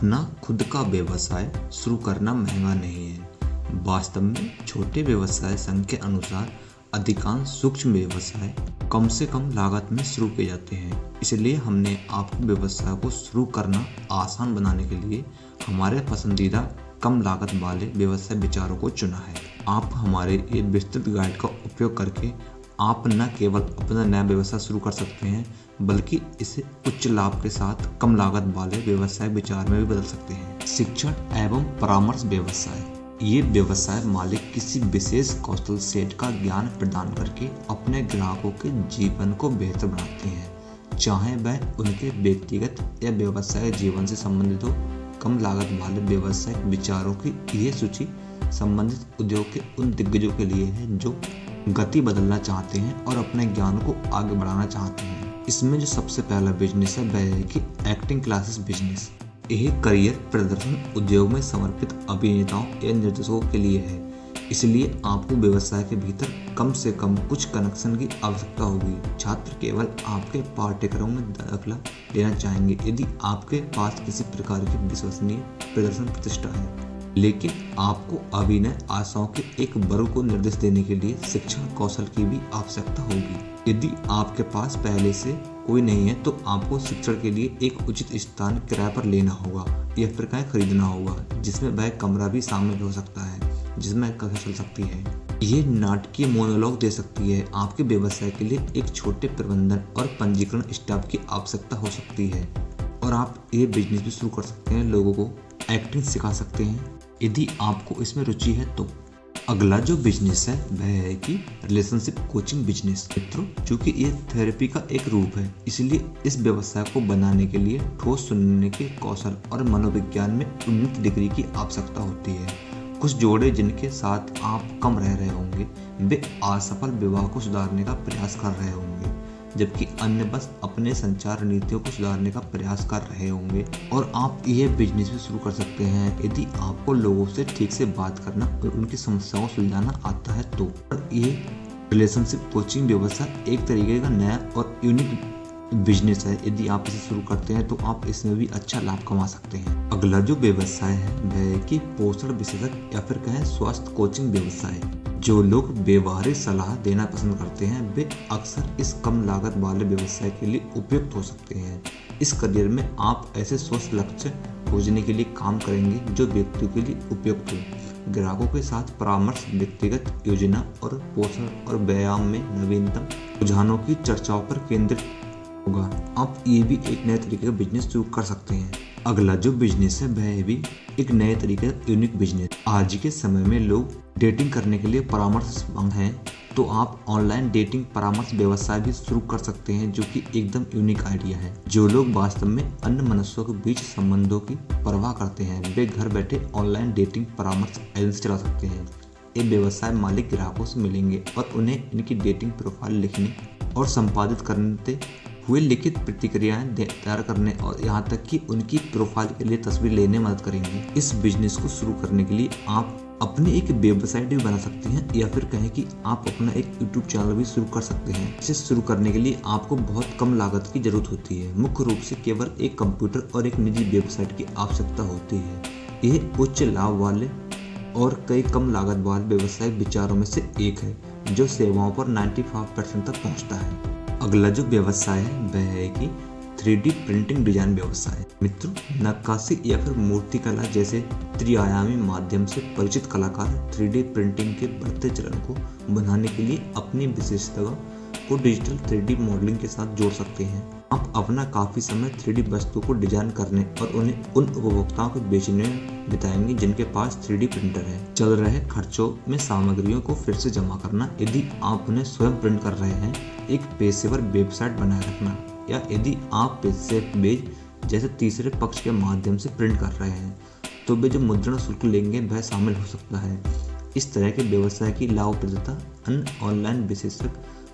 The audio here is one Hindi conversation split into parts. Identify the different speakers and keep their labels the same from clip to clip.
Speaker 1: अपना खुद का व्यवसाय शुरू करना महंगा नहीं है। वास्तव में छोटे व्यवसाय संघ के अनुसार अधिकांश सूक्ष्म व्यवसाय कम से कम लागत में शुरू किए जाते हैं। इसलिए हमने आपको व्यवसाय को शुरू करना आसान बनाने के लिए हमारे पसंदीदा कम लागत वाले व्यवसाय विचारों को चुना है। आप हमारे ये विस्तृत गाइड का उपयोग करके आप न केवल अपना नया व्यवसाय शुरू कर सकते हैं, बल्कि इसे उच्च लाभ के साथ कम लागत वाले व्यवसाय विचार में भी बदल सकते हैं। शिक्षण एवं परामर्श व्यवसाय। ये व्यवसाय मालिक किसी विशेष कौशल सेट का ज्ञान प्रदान करके अपने ग्राहकों के जीवन को बेहतर बनाते हैं, चाहे वह उनके व्यक्तिगत या व्यवसाय जीवन से संबंधित हो। कम लागत वाले व्यवसाय विचारों की यह सूची संबंधित उद्योग के उन दिग्गजों के लिए है जो गति बदलना चाहते हैं और अपने ज्ञान को आगे बढ़ाना चाहते हैं। इसमें जो सबसे पहला बिजनेस है वह है कि एक्टिंग क्लासेस बिजनेस। यह करियर प्रदर्शन उद्योग में समर्पित अभिनेताओं या निर्देशकों के लिए है। इसलिए आपको व्यवसाय के भीतर कम से कम कुछ कनेक्शन की आवश्यकता होगी। छात्र केवल आपके पाठ्यक्रम में दाखिला लेना चाहेंगे यदि आपके पास किसी प्रकार की विश्वसनीय प्रदर्शन प्रतिष्ठा है, लेकिन आपको अभिनय आशाओं के एक वर्ग को निर्देश देने के लिए शिक्षण कौशल की भी आवश्यकता होगी। यदि आपके पास पहले से कोई नहीं है तो आपको शिक्षण के लिए एक उचित स्थान किराए पर लेना होगा या फिर कहीं खरीदना होगा, जिसमें वह कमरा भी शामिल हो सकता है जिसमें कक्षा चल सकती है। ये नाटकीय मोनोलॉग दे सकती है। आपके व्यवसाय के लिए एक छोटे प्रबंधन और पंजीकरण स्टाफ की आवश्यकता हो सकती है और आप ये बिजनेस भी शुरू कर सकते हैं। लोगों को एक्टिंग सिखा सकते हैं यदि आपको इसमें रुचि है तो। अगला जो बिजनेस है वह है कि रिलेशनशिप कोचिंग बिजनेस। मित्रों, चूंकि ये थेरेपी का एक रूप है, इसलिए इस व्यवसाय को बनाने के लिए ठोस सुनने के कौशल और मनोविज्ञान में उन्नत डिग्री की आवश्यकता होती है। कुछ जोड़े जिनके साथ आप कम रह रहे होंगे वे असफल विवाह को सुधारने का प्रयास कर रहे होंगे, जबकि अन्य बस अपने संचार नीतियों को सुधारने का प्रयास कर रहे होंगे। और आप यह बिजनेस भी शुरू कर सकते हैं यदि आपको लोगों से ठीक से बात करना और उनकी समस्याओं को सुलझाना आता है तो। और ये रिलेशनशिप कोचिंग व्यवसाय एक तरीके का नया और यूनिक बिजनेस है। यदि आप इसे शुरू करते हैं तो आप इसमें भी अच्छा लाभ कमा सकते हैं। अगला जो व्यवसाय है वह है कि पोषण विशेषज्ञ या फिर कहें स्वास्थ्य कोचिंग व्यवसाय। जो लोग व्यवहारिक सलाह देना पसंद करते हैं वे अक्सर इस कम लागत वाले व्यवसाय के लिए उपयुक्त हो सकते हैं। इस करियर में आप ऐसे स्वास्थ्य लक्ष्य खोजने के लिए काम करेंगे जो व्यक्तियों के लिए उपयुक्त हो। ग्राहकों के साथ परामर्श, व्यक्तिगत योजना और पोषण और व्यायाम में नवीनतम रुझानों की चर्चाओं पर केंद्रित होगा। आप ये भी एक नए तरीके का बिजनेस शुरू कर सकते हैं। अगला जो बिजनेस है वह भी एक नए तरीके का यूनिक बिजनेस। आज के समय में लोग डेटिंग करने के लिए परामर्श मांगते हैं, तो आप ऑनलाइन डेटिंग परामर्श व्यवसाय भी शुरू कर सकते हैं, जो कि एकदम यूनिक आइडिया है। जो लोग वास्तव में अन्य मनुष्यों के बीच संबंधों की परवाह करते हैं वे घर बैठे ऑनलाइन डेटिंग परामर्श एजेंसी चला सकते हैं। ये व्यवसाय मालिक ग्राहकों से मिलेंगे और उन्हें इनकी डेटिंग प्रोफाइल लिखने और संपादित करते हुए लिखित प्रतिक्रियाएं तैयार करने और यहाँ तक कि उनकी प्रोफाइल के लिए तस्वीर लेने में मदद करेंगे। इस बिजनेस को शुरू करने के लिए आप अपनी एक वेबसाइट भी बना सकते हैं या फिर कहें कि आप अपना एक यूट्यूब चैनल भी शुरू कर सकते हैं। इसे शुरू करने के लिए आपको बहुत कम लागत की जरूरत होती है। मुख्य रूप से केवल एक कंप्यूटर और एक निजी वेबसाइट की आवश्यकता होती है। यह उच्च लाभ वाले और कई कम लागत वाले व्यवसायिक विचारों में से एक है जो सेवाओं पर 95% तक पहुँचता है। अगला जो व्यवसाय है वह है कि 3D प्रिंटिंग डिजाइन व्यवसाय। मित्रों, नक्काशी या फिर मूर्तिकला जैसे त्रिआयामी माध्यम से परिचित कलाकार 3D प्रिंटिंग के बढ़ते चलन को बनाने के लिए अपनी विशेषता को डिजिटल 3D मॉडलिंग के साथ जोड़ सकते हैं। आप अपना काफी समय 3D वस्तु को डिजाइन करने और उन्हें उन उपभोक्ताओं को बेचने में बिताएंगे जिनके पास 3D प्रिंटर है। चल रहे खर्चों में सामग्रियों को फिर से जमा करना, यदि आप उन्हें स्वयं प्रिंट कर रहे हैं, एक पेशेवर वेबसाइट बनाए रखना, या यदि आप पेज जैसे तीसरे पक्ष के माध्यम से प्रिंट कर रहे हैं तो वे जो मुद्रण शुल्क लेंगे वह शामिल हो सकता है। इस तरह के व्यवसाय की लाभप्रदता अन्य ऑनलाइन विशेषज्ञ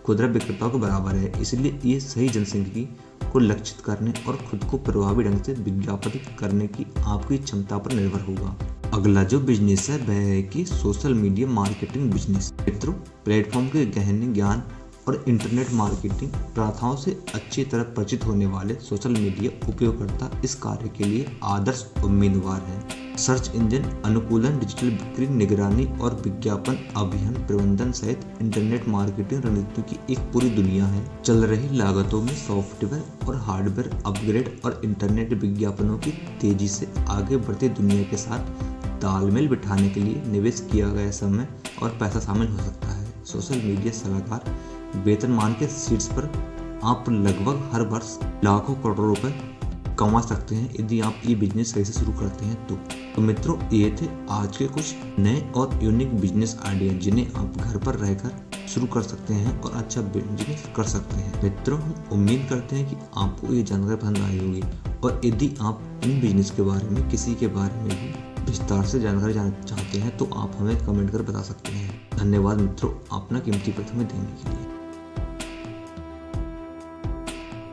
Speaker 1: खुदरा विक्रेताओं के बराबर है। इसलिए ये सही जनसांख्यिकी को लक्षित करने और खुद को प्रभावी ढंग से विज्ञापित करने की आपकी क्षमता पर निर्भर होगा। अगला जो बिजनेस है वह है कि सोशल मीडिया मार्केटिंग बिजनेस। मित्रों, प्लेटफॉर्म के गहन ज्ञान और इंटरनेट मार्केटिंग प्रथाओं से अच्छी तरह परिचित होने वाले सोशल मीडिया उपयोगकर्ता इस कार्य के लिए आदर्श उम्मीदवार हैं। सर्च इंजन अनुकूलन, डिजिटल बिक्री निगरानी और विज्ञापन अभियान प्रबंधन सहित इंटरनेट मार्केटिंग रणनीतियों की एक पूरी दुनिया है। चल रही लागतों में सॉफ्टवेयर और हार्डवेयर अपग्रेड और इंटरनेट विज्ञापनों की तेजी से आगे बढ़ती दुनिया के साथ तालमेल बिठाने के लिए निवेश किया गया समय और पैसा शामिल हो सकता है। सोशल मीडिया सलाहकार वेतनमान के शीर्ष पर आप लगभग हर वर्ष लाखों करोड़ों रुपए कमा सकते हैं यदि आप ये बिजनेस सही से शुरू करते हैं तो मित्रों, ये थे आज के कुछ नए और यूनिक बिजनेस आइडिया जिन्हें आप घर पर रहकर शुरू कर सकते हैं और अच्छा बिजनेस कर सकते हैं। मित्रों, हम उम्मीद करते हैं कि आपको ये जानकारी पसंद आई होगी और यदि आप इन बिजनेस के बारे में किसी के बारे में भी विस्तार से जानकारी जानना चाहते हैं तो आप हमें कमेंट कर बता सकते हैं। धन्यवाद मित्रों, अपना कीमती वक्त हमें देने के लिए।